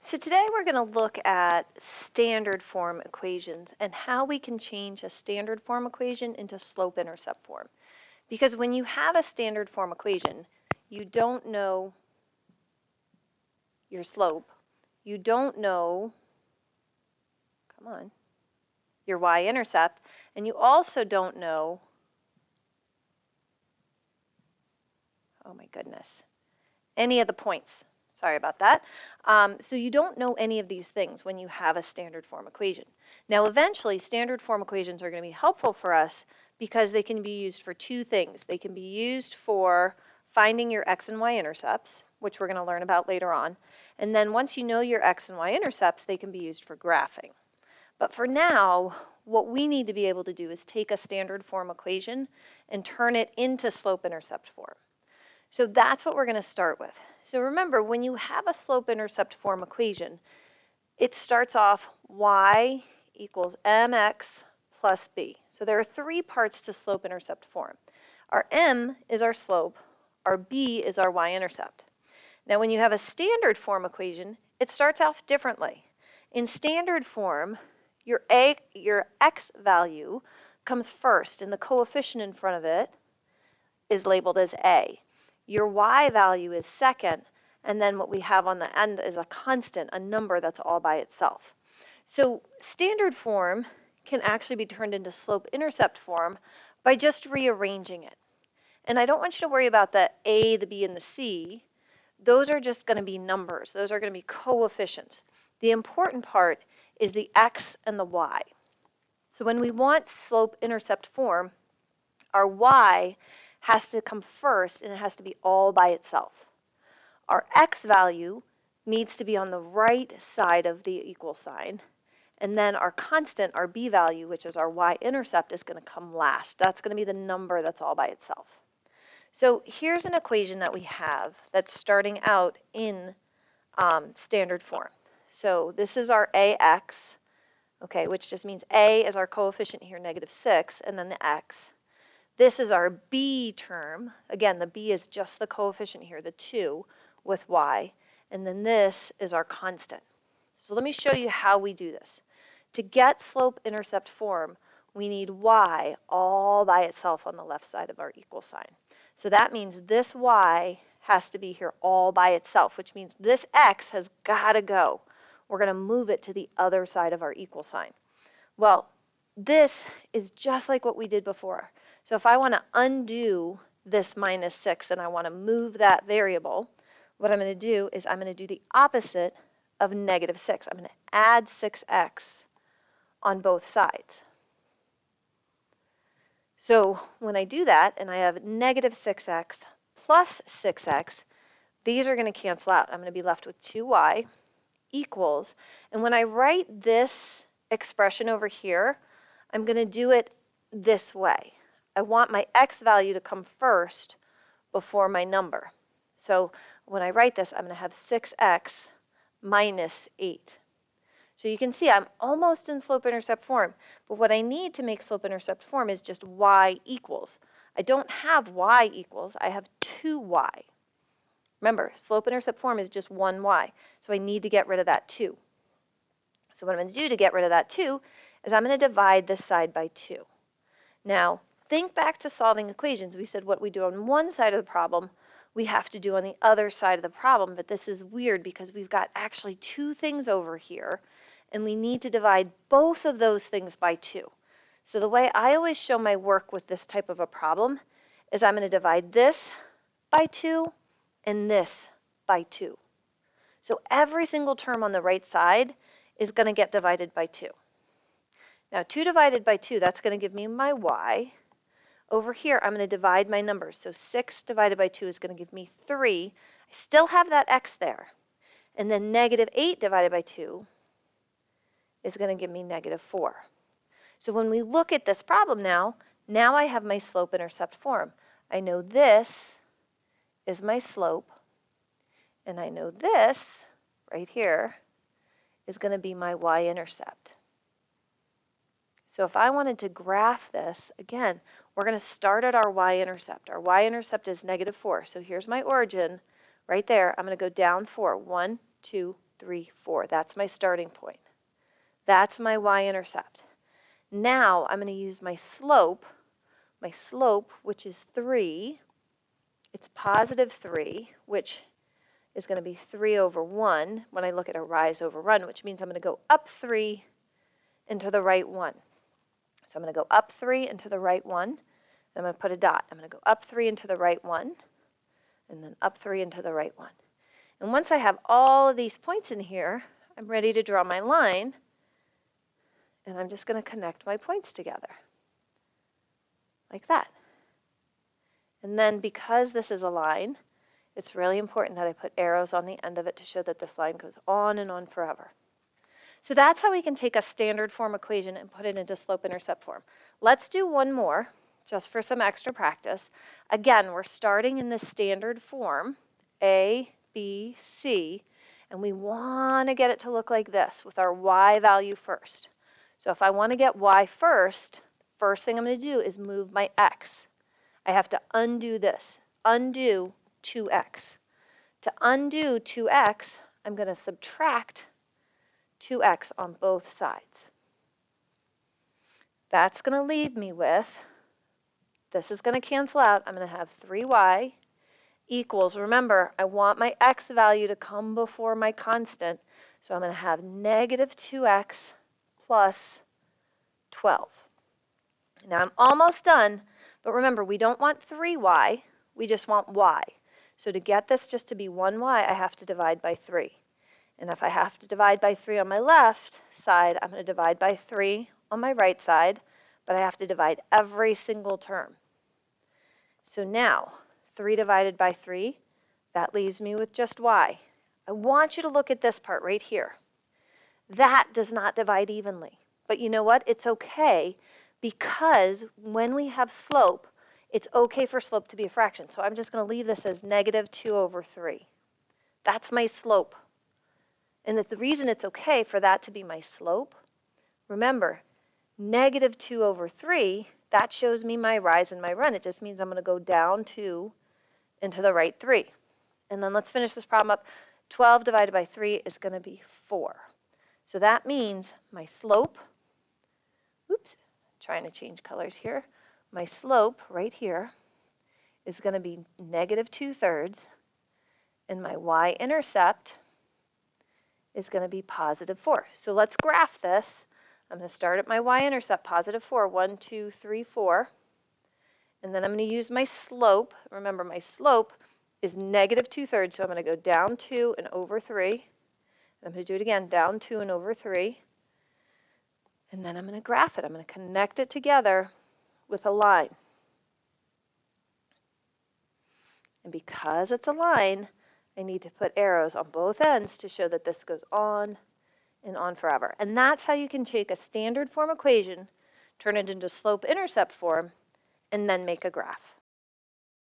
So today we're going to look at standard form equations and how we can change a standard form equation into slope-intercept form. Because when you have a standard form equation, you don't know your slope, you don't know, your y-intercept, and you also don't know, oh my goodness, any of the points. Sorry about that. So you don't know any of these things when you have a standard form equation. Now eventually standard form equations are going to be helpful for us because they can be used for two things. They can be used for finding your x and y intercepts, which we're going to learn about later on. And then once you know your x and y intercepts, they can be used for graphing. But for now, what we need to be able to do is take a standard form equation and turn it into slope-intercept form. So that's what we're going to start with. So remember, when you have a slope-intercept form equation, it starts off y equals mx plus b. So there are three parts to slope-intercept form. Our m is our slope, our b is our y-intercept. Now when you have a standard form equation, it starts off differently. In standard form, your x value comes first, and the coefficient in front of it is labeled as a. Your y value is second, and then what we have on the end is a constant, a number that's all by itself. So standard form can actually be turned into slope-intercept form by just rearranging it. And I don't want you to worry about the a, the b, and the c. Those are just going to be numbers. Those are going to be coefficients. The important part is the x and the y. So when we want slope-intercept form, our y has to come first, and it has to be all by itself. Our x value needs to be on the right side of the equal sign, and then our constant, our b value, which is our y-intercept, is going to come last. That's going to be the number that's all by itself. So here's an equation that we have that's starting out in standard form. So this is our ax, okay, which just means a is our coefficient here, -6, and then the x. This is our b term. Again, the b is just the coefficient here, the 2, with y. And then this is our constant. So let me show you how we do this. To get slope-intercept form, we need y all by itself on the left side of our equal sign. So that means this y has to be here all by itself, which means this x has got to go. We're going to move it to the other side of our equal sign. Well, this is just like what we did before. So if I want to undo this -6 and I want to move that variable, what I'm going to do is I'm going to do the opposite of -6. I'm going to add 6x on both sides. So when I do that and I have -6x plus 6x, these are going to cancel out. I'm going to be left with 2y equals, and when I write this expression over here, I'm going to do it this way. I want my x value to come first before my number. So when I write this, I'm going to have 6x minus 8. So you can see I'm almost in slope-intercept form, but what I need to make slope-intercept form is just y equals. I don't have y equals, I have 2y. Remember, slope-intercept form is just 1y, so I need to get rid of that 2. So what I'm going to do to get rid of that 2 is I'm going to divide this side by 2. Now, think back to solving equations. We said what we do on one side of the problem, we have to do on the other side of the problem, but this is weird because we've got actually two things over here, and we need to divide both of those things by 2. So the way I always show my work with this type of a problem is I'm going to divide this by 2 and this by 2. So every single term on the right side is going to get divided by 2. Now 2 divided by 2, that's going to give me my y. Over here, I'm going to divide my numbers. So 6 divided by 2 is going to give me 3. I still have that x there. And then -8 divided by 2 is going to give me -4. So when we look at this problem now I have my slope-intercept form. I know this is my slope, and I know this right here is going to be my y-intercept. So if I wanted to graph this, again, we're going to start at our y-intercept. Our y-intercept is -4. So here's my origin right there. I'm going to go down 4. 1, 2, 3, 4. That's my starting point. That's my y-intercept. Now I'm going to use my slope, which is 3. It's positive 3, which is going to be 3 over 1 when I look at a rise over run, which means I'm going to go up 3 into the right 1. So I'm going to go up 3 into the right 1, and I'm going to put a dot. I'm going to go up 3 into the right 1, and then up 3 into the right 1. And once I have all of these points in here, I'm ready to draw my line, and I'm just going to connect my points together, like that. And then because this is a line, it's really important that I put arrows on the end of it to show that this line goes on and on forever. So that's how we can take a standard form equation and put it into slope-intercept form. Let's do one more, just for some extra practice. Again, we're starting in the standard form, A, B, C, and we want to get it to look like this with our y value first. So if I want to get y first thing I'm going to do is move my x. I have to undo this, undo 2x. To undo 2x, I'm going to subtract 2x on both sides. That's going to leave me with, this is going to cancel out, I'm going to have 3y equals, remember, I want my x value to come before my constant, so I'm going to have negative 2x plus 12. Now I'm almost done, but remember, we don't want 3y, we just want y. So to get this just to be 1y, I have to divide by 3. And if I have to divide by 3 on my left side, I'm going to divide by 3 on my right side, but I have to divide every single term. So now, 3 divided by 3, that leaves me with just y. I want you to look at this part right here. That does not divide evenly. But you know what? It's okay, because when we have slope, it's okay for slope to be a fraction. So I'm just going to leave this as negative 2 over 3. That's my slope. And the reason it's okay for that to be my slope, remember, negative 2 over 3, that shows me my rise and my run. It just means I'm going to go down 2 into the right 3. And then let's finish this problem up. 12 divided by 3 is going to be 4. So that means my slope, oops, trying to change colors here. My slope right here is going to be negative 2/3, and my y-intercept is going to be positive 4. So let's graph this. I'm going to start at my y-intercept, positive 4, 1, 2, 3, 4. And then I'm going to use my slope. Remember, my slope is negative 2/3, so I'm going to go down 2 and over 3. I'm going to do it again, down 2 and over 3. And then I'm going to graph it. I'm going to connect it together with a line. And because it's a line, I need to put arrows on both ends to show that this goes on and on forever. And that's how you can take a standard form equation, turn it into slope-intercept form, and then make a graph.